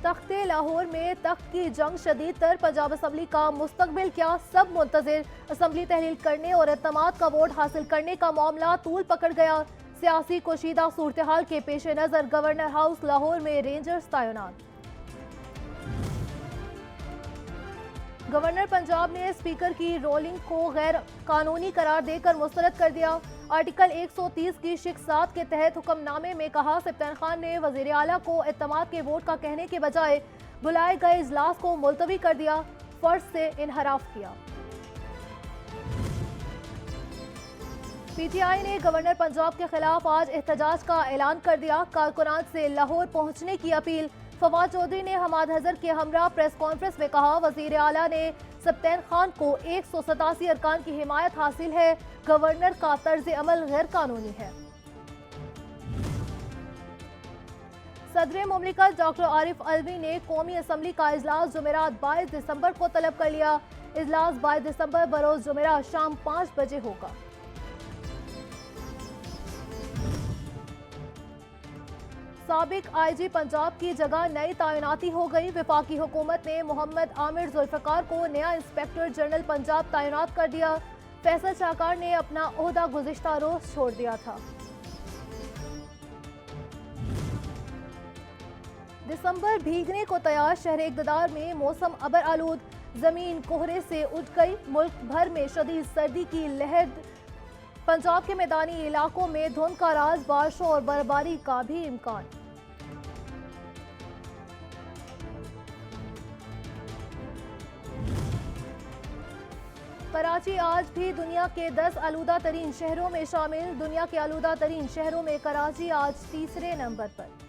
तख्ते लाहौर में तख्त की जंग शदीद तर, पंजाब असम्बली का मुस्तकबिल क्या, सब मुंतजिर। असम्बली तहलील करने और एतमाद का वोट हासिल करने का मामला तूल पकड़ गया। सियासी कोशीदा सूरत हाल के पेश नजर गवर्नर हाउस लाहौर में रेंजर्स तैनात। गवर्नर पंजाब ने स्पीकर की रोलिंग को गैर कानूनी करार देकर मुस्तरद कर दिया। आर्टिकल 130 की शिक 7 के तहत हुक्मनामे में कहा, सप्तान खान ने वजीर आला को एतमाद के वोट का कहने के बजाय बुलाए गए इजलास को मुलतवी कर दिया, फर्ज से इनहराफ किया। पीटीआई ने गवर्नर पंजाब के खिलाफ आज एहतजाज का ऐलान कर दिया। कारकुनान से लाहौर पहुंचने की अपील। फवाद चौधरी ने हमाद हजर के हमरा प्रेस कॉन्फ्रेंस में कहा, वजीर आला ने सप्तान खान को 187 अरकान की हिमायत हासिल है, गवर्नर का तर्ज अमल गैर कानूनी है। सदर मुमलिकत डॉक्टर आरिफ अलवी ने कौमी असम्बली का इजलास जुमेरात 22 दिसंबर को तलब कर लिया। इजलास 22 दिसंबर बरोज जुमेरात शाम 5 बजे होगा। साबिक आईजी पंजाब की जगह नई तैनाती हो गई। वफाकी हुकूमत ने मोहम्मद आमिर जुल्फकार को नया इंस्पेक्टर जनरल पंजाब तैनात कर दिया। फैसल शाहकार ने अपना ओहदा गुज़िश्ता रोज छोड़ दिया था। दिसंबर भीगने को तैयार, शहर इक़्तिदार में मौसम अबर आलूद। जमीन कोहरे से उठ गई, मुल्क भर में शदीद सर्दी की लहर। पंजाब के मैदानी इलाकों में धुंध का राज, बारिशों और बर्फबारी का भी इम्कान। कराची आज भी दुनिया के 10 आलूदा तरीन शहरों में शामिल। दुनिया के आलूदा तरीन शहरों में कराची आज तीसरे नंबर पर।